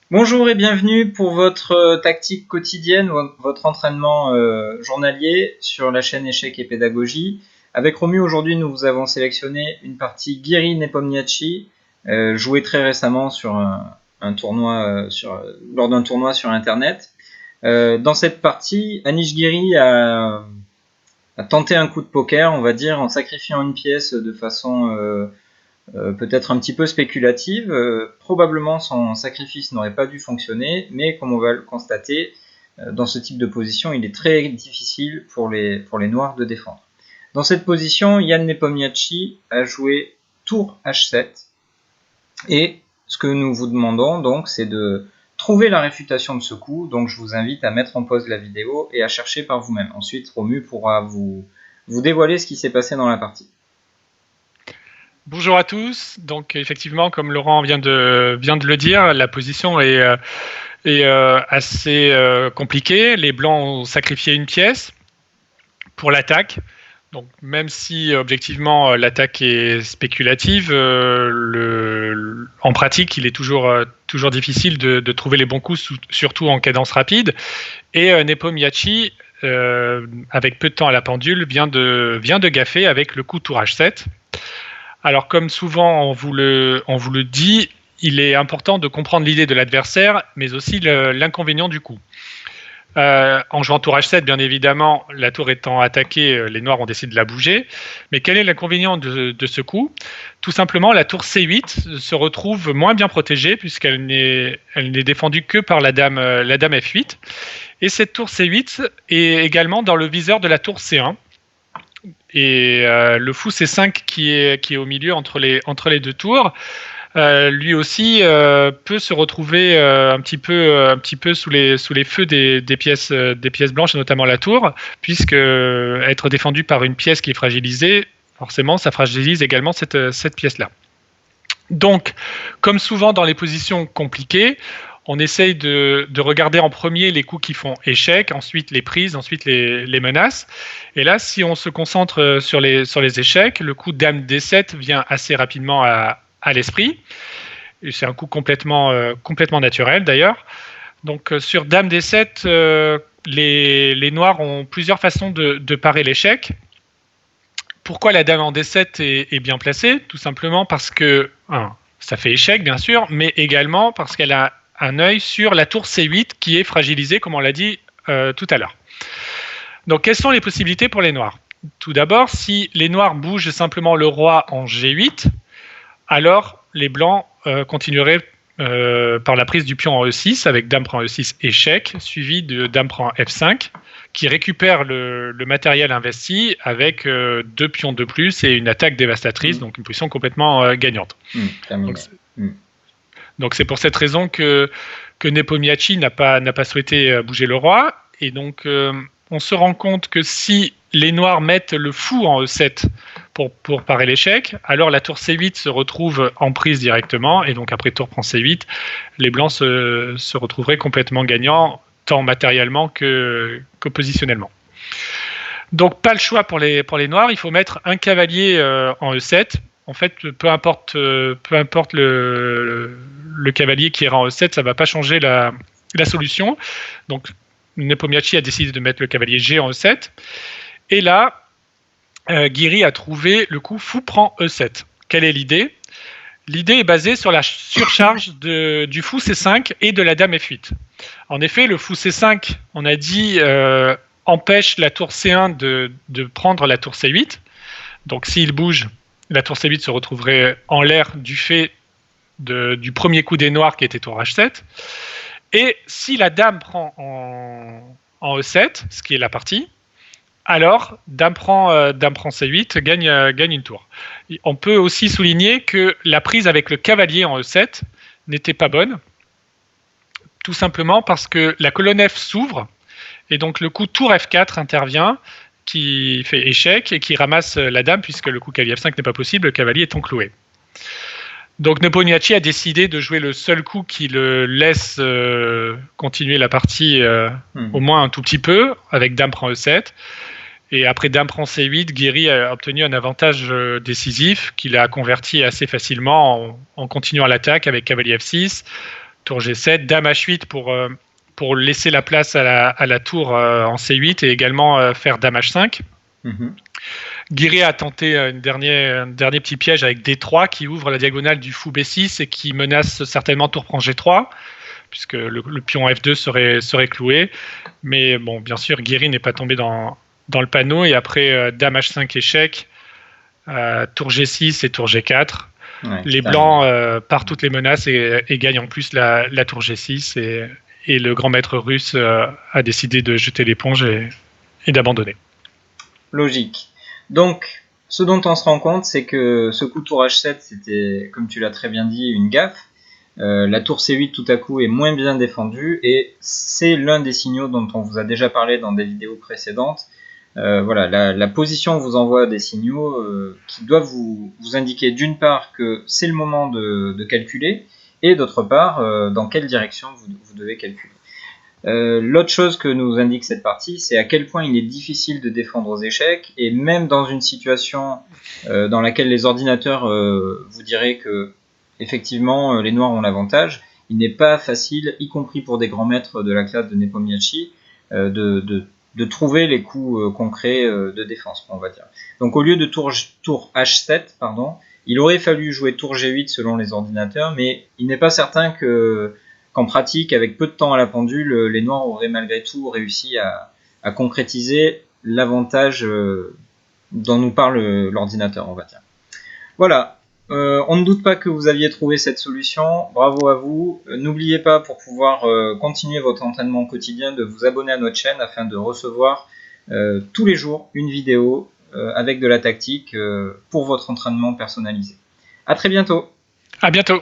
Bonjour et bienvenue pour votre tactique quotidienne, votre entraînement journalier sur la chaîne Échecs et Pédagogie. Avec Romu, aujourd'hui, nous vous avons sélectionné une partie Guiri Nepomniachtchi, jouée très récemment sur un tournoi, lors d'un tournoi sur Internet. Dans cette partie, Anish Giri a tenté un coup de poker, on va dire, en sacrifiant une pièce de façon peut-être un petit peu spéculative. Probablement son sacrifice n'aurait pas dû fonctionner, mais comme on va le constater, dans ce type de position, il est très difficile pour les noirs de défendre. Dans cette position, Jan Nepomniachtchi a joué tour H7, et ce que nous vous demandons donc, c'est de trouver la réfutation de ce coup. Donc je vous invite à mettre en pause la vidéo et à chercher par vous-même. Ensuite, Romu pourra vous dévoiler ce qui s'est passé dans la partie. Bonjour à tous. Donc effectivement, comme Laurent vient de le dire, la position est assez compliquée. Les blancs ont sacrifié une pièce pour l'attaque. Donc même si objectivement l'attaque est spéculative, en pratique il est toujours difficile de trouver les bons coups, surtout en cadence rapide. Et Nepomniachtchi, avec peu de temps à la pendule, vient de gaffer avec le coup tour H7. Alors, comme souvent on vous le dit, il est important de comprendre l'idée de l'adversaire, mais aussi l'inconvénient du coup. En jouant tour H7, bien évidemment, la tour étant attaquée, les noirs ont décidé de la bouger. Mais quel est l'inconvénient de ce coup? Tout simplement, la tour C8 se retrouve moins bien protégée, puisqu'elle n'est défendue que par la dame F8. Et cette tour C8 est également dans le viseur de la tour C1. Et le fou C5 qui est au milieu entre les deux tours, lui aussi peut se retrouver un petit peu sous les feux des pièces blanches, notamment la tour, puisque être défendu par une pièce qui est fragilisée, forcément, ça fragilise également cette pièce-là. Donc, comme souvent dans les positions compliquées, on essaye de regarder en premier les coups qui font échec, ensuite les prises, ensuite les menaces. Et là, si on se concentre sur les échecs, le coup dame D7 vient assez rapidement à l'esprit. C'est un coup complètement naturel d'ailleurs. Donc sur dame D7, les noirs ont plusieurs façons de parer l'échec. Pourquoi la dame en D7 est bien placée? Tout simplement parce que, ça fait échec bien sûr, mais également parce qu'elle a un œil sur la tour C8 qui est fragilisée, comme on l'a dit tout à l'heure. Donc, quelles sont les possibilités pour les noirs? Tout d'abord, si les noirs bougent simplement le roi en G8, alors les blancs continueraient par la prise du pion en E6 avec dame prend E6 échec, suivi de dame prend F5, qui récupère le matériel investi avec deux pions de plus et une attaque dévastatrice, donc une position complètement gagnante. Donc c'est pour cette raison que Nepomniachtchi n'a pas souhaité bouger le roi. Et donc on se rend compte que si les noirs mettent le fou en E7 pour parer l'échec, alors la tour C8 se retrouve en prise directement. Et donc après tour prend C8, les blancs se retrouveraient complètement gagnants, tant matériellement que positionnellement. Donc pas le choix pour les noirs, il faut mettre un cavalier en E7. En fait, peu importe le cavalier qui ira en E7, ça ne va pas changer la solution. Donc, Nepomniachtchi a décidé de mettre le cavalier G en E7. Et là, Guiri a trouvé le coup fou prend E7. Quelle est l'idée? L'idée est basée sur la surcharge du fou C5 et de la dame F8. En effet, le fou C5, on a dit, empêche la tour C1 de prendre la tour C8. Donc, s'il bouge, la tour C8 se retrouverait en l'air du fait du premier coup des noirs qui était tour H7. Et si la dame prend en E7, ce qui est la partie, alors dame prend C8 gagne une tour. On peut aussi souligner que la prise avec le cavalier en E7 n'était pas bonne, tout simplement parce que la colonne F s'ouvre et donc le coup tour F4 intervient, qui fait échec et qui ramasse la dame, puisque le coup cavalier F5 n'est pas possible, le cavalier est encloué. Donc Nepomniachtchi a décidé de jouer le seul coup qui le laisse continuer la partie au moins un tout petit peu, avec dame prend E7. Et après dame prend C8, Guiri a obtenu un avantage décisif qu'il a converti assez facilement en continuant l'attaque avec cavalier F6, tour G7, dame H8 pour laisser la place à la tour en C8 et également faire dame H5. Guéry a tenté un dernier petit piège avec D3 qui ouvre la diagonale du fou B6 et qui menace certainement tour prend G3, puisque le pion F2 serait cloué. Mais bon, bien sûr, Guéry n'est pas tombé dans le panneau. Et après, dame H5 échec, tour G6 et tour G4. Ouais, les blancs partent toutes les menaces et gagnent en plus la tour G6. Et le grand maître russe a décidé de jeter l'éponge et d'abandonner. Logique. Donc, ce dont on se rend compte, c'est que ce coup tour H7, c'était, comme tu l'as très bien dit, une gaffe. La tour C8 tout à coup est moins bien défendue et c'est l'un des signaux dont on vous a déjà parlé dans des vidéos précédentes. Voilà, la position vous envoie des signaux qui doivent vous indiquer d'une part que c'est le moment de calculer et d'autre part dans quelle direction vous devez calculer. L'autre chose que nous indique cette partie, c'est à quel point il est difficile de défendre aux échecs, et même dans une situation dans laquelle les ordinateurs vous diraient que effectivement les noirs ont l'avantage, il n'est pas facile, y compris pour des grands maîtres de la classe de Nepomniachtchi, de trouver les coups concrets de défense, on va dire. Donc au lieu de tour H7, il aurait fallu jouer tour G8 selon les ordinateurs, mais il n'est pas certain qu'en pratique, avec peu de temps à la pendule, les noirs auraient malgré tout réussi à concrétiser l'avantage dont nous parle l'ordinateur, on va dire. Voilà. On ne doute pas que vous aviez trouvé cette solution, bravo à vous. N'oubliez pas, pour pouvoir continuer votre entraînement quotidien, de vous abonner à notre chaîne afin de recevoir tous les jours une vidéo avec de la tactique pour votre entraînement personnalisé. À très bientôt. À bientôt.